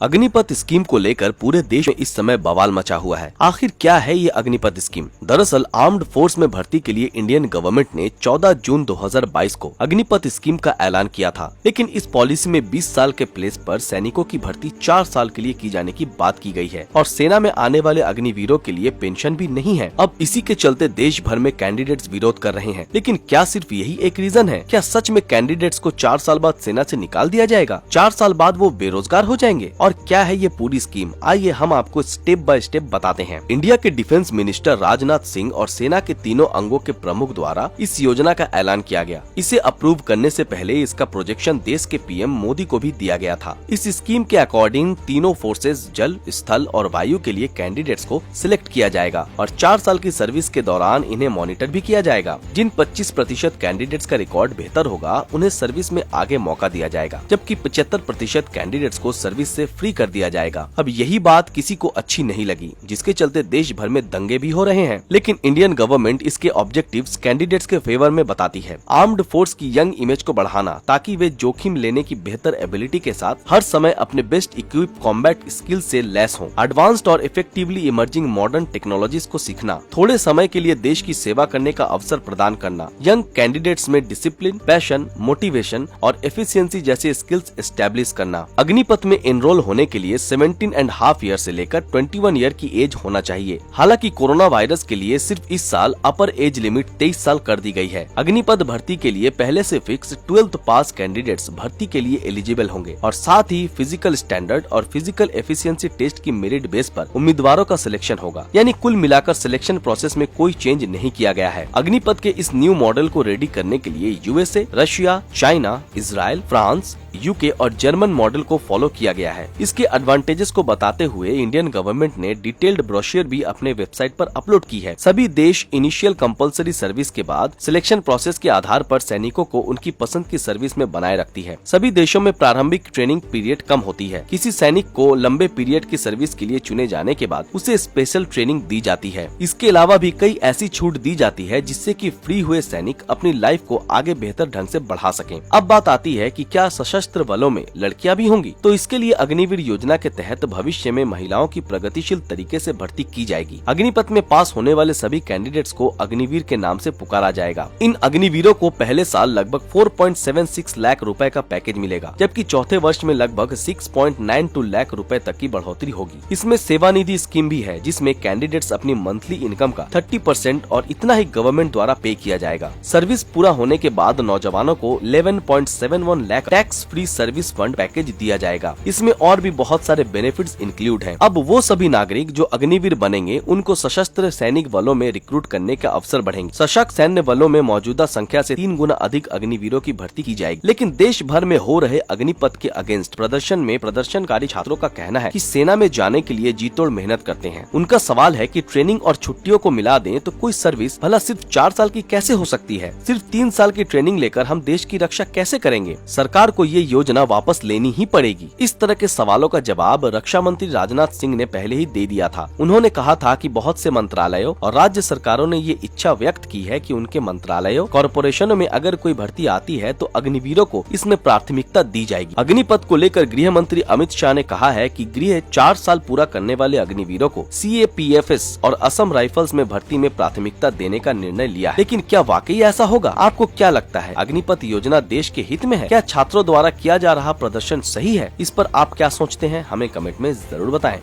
Agnipath scheme को लेकर पूरे देश में इस समय बवाल मचा हुआ है। आखिर क्या है ये अग्निपथ स्कीम? दरअसल आर्म्ड फोर्स में भर्ती के लिए इंडियन गवर्नमेंट ने 14 जून 2022 को अग्निपथ स्कीम का ऐलान किया था, लेकिन इस पॉलिसी में 20 साल के प्लेस पर सैनिकों की भर्ती 4 साल के लिए की जाने की बात की गई है और सेना में आने वाले अग्निवीरों के लिए पेंशन भी नहीं है। अब इसी के चलते देश भर में कैंडिडेट्स विरोध कर रहे हैं। लेकिन क्या सिर्फ यही एक रीजन है? क्या सच में कैंडिडेट्स को 4 साल बाद सेना से निकाल दिया जाएगा? 4 साल बाद वो बेरोजगार हो जाएंगे? और क्या है ये पूरी स्कीम? आइए हम आपको स्टेप बाय स्टेप बताते हैं। इंडिया के डिफेंस मिनिस्टर राजनाथ सिंह और सेना के तीनों अंगों के प्रमुख द्वारा इस योजना का ऐलान किया गया। इसे अप्रूव करने से पहले इसका प्रोजेक्शन देश के पीएम मोदी को भी दिया गया था। इस स्कीम के अकॉर्डिंग तीनों फोर्सेज जल, स्थल और वायु के लिए कैंडिडेट्स को सिलेक्ट किया जाएगा और 4 साल की सर्विस के दौरान इन्हें मॉनिटर भी किया जाएगा। जिन 25% कैंडिडेट्स का रिकॉर्ड बेहतर होगा उन्हें सर्विस में आगे मौका दिया जाएगा, जबकि 75% कैंडिडेट्स को सर्विस से फ्री कर दिया जाएगा। अब यही बात किसी को अच्छी नहीं लगी, जिसके चलते देश भर में दंगे भी हो रहे हैं। लेकिन इंडियन गवर्नमेंट इसके ऑब्जेक्टिव्स कैंडिडेट्स के फेवर में बताती है। आर्म्ड फोर्स की यंग इमेज को बढ़ाना, ताकि वे जोखिम लेने की बेहतर एबिलिटी के साथ हर समय अपने बेस्ट इक्विप कॉम्बैट स्किल से लैस हों। एडवांस्ड और इफेक्टिवली इमर्जिंग मॉडर्न टेक्नोलॉजीज को सीखना, थोड़े समय के लिए देश की सेवा करने का अवसर प्रदान करना, यंग कैंडिडेट्स में डिसिप्लिन, पैशन, मोटिवेशन और एफिशिएंसी जैसे स्किल्स एस्टेब्लिश करना। अग्निपथ में एनरोल होने के लिए 17.5 ईयर से लेकर 21 ईयर की एज होना चाहिए। हालांकि कोरोना वायरस के लिए सिर्फ इस साल अपर एज लिमिट 23 साल कर दी गई है। अग्निपथ भर्ती के लिए पहले से फिक्स 12th पास कैंडिडेट्स भर्ती के लिए एलिजिबल होंगे और साथ ही फिजिकल स्टैंडर्ड और फिजिकल एफिशिएंसी टेस्ट की मेरिट बेस पर उम्मीदवारों का सिलेक्शन होगा। यानी कुल मिलाकर सिलेक्शन प्रोसेस में कोई चेंज नहीं किया गया है। अग्निपथ के इस न्यू मॉडल को रेडी करने के लिए USA, Russia, China, Israel, France, UK और जर्मन मॉडल को फॉलो किया गया है। इसके एडवांटेजेस को बताते हुए इंडियन गवर्नमेंट ने डिटेल्ड ब्रोशर भी अपने वेबसाइट पर अपलोड की है। सभी देश इनिशियल कंपलसरी सर्विस के बाद सिलेक्शन प्रोसेस के आधार पर सैनिकों को उनकी पसंद की सर्विस में बनाए रखती है। सभी देशों में प्रारंभिक ट्रेनिंग पीरियड कम होती है। किसी सैनिक को लंबे पीरियड की सर्विस के लिए चुने जाने के बाद उसे स्पेशल ट्रेनिंग दी जाती है। इसके अलावा भी कई ऐसी छूट दी जाती है जिससे कि फ्री हुए सैनिक अपनी लाइफ को आगे बेहतर ढंग से बढ़ा सकें। अब बात आती है कि क्या सशस्त्र बलों में लड़कियां भी होंगी? तो इसके लिए अग्निवीर योजना के तहत भविष्य में महिलाओं की प्रगतिशील तरीके से भर्ती की जाएगी। अग्निपथ में पास होने वाले सभी कैंडिडेट्स को अग्निवीर के नाम से पुकारा जाएगा। इन अग्निवीरों को पहले साल लगभग 4.76 लाख रुपए का पैकेज मिलेगा, जबकि चौथे वर्ष में लगभग 6.92 लाख रुपए तक की बढ़ोतरी होगी। इसमें सेवानिधि स्कीम भी है, जिसमें कैंडिडेट्स अपनी मंथली इनकम का 30% और इतना ही गवर्नमेंट द्वारा पे किया जाएगा। सर्विस पूरा होने के बाद नौजवानों को 11.71 lakh tax free service fund package दिया जाएगा। इसमें और भी बहुत सारे बेनिफिट्स इंक्लूड हैं। अब वो सभी नागरिक जो अग्निवीर बनेंगे उनको सशस्त्र सैनिक बलों में रिक्रूट करने का अवसर बढ़ेंगे। सशक्त सैन्य बलों में मौजूदा संख्या से 3 गुना अधिक अग्निवीरों की भर्ती की जाएगी। लेकिन देश भर में हो रहे अग्निपथ के अगेंस्ट प्रदर्शन में प्रदर्शनकारी छात्रों का कहना है कि सेना में जाने के लिए जी तोड़ मेहनत करते हैं। उनका सवाल है कि ट्रेनिंग और छुट्टियों को मिला दें तो कोई सर्विस भला सिर्फ 4 साल की कैसे हो सकती है? सिर्फ 3 साल की ट्रेनिंग लेकर हम देश की रक्षा कैसे करेंगे? सरकार को ये योजना वापस लेनी ही पड़ेगी। इस तरह के सवालों का जवाब रक्षा मंत्री राजनाथ सिंह ने पहले ही दे दिया था। उन्होंने कहा था कि बहुत से मंत्रालयों और राज्य सरकारों ने ये इच्छा व्यक्त की है कि उनके मंत्रालयों, कॉर्पोरेशनों में अगर कोई भर्ती आती है तो अग्निवीरों को इसमें प्राथमिकता दी जाएगी। अग्निपथ को लेकर गृह मंत्री अमित शाह ने कहा है कि गृह 4 साल पूरा करने वाले अग्निवीरों को CAPFS और असम राइफल्स में भर्ती में प्राथमिकता देने का निर्णय लिया है। लेकिन क्या वाकई ऐसा होगा? आपको क्या लगता है? अग्निपथ योजना देश के हित में है? क्या छात्रों द्वारा किया जा रहा प्रदर्शन सही है? इस पर आप क्या सोचते हैं? हमें कमेंट में जरूर बताएं।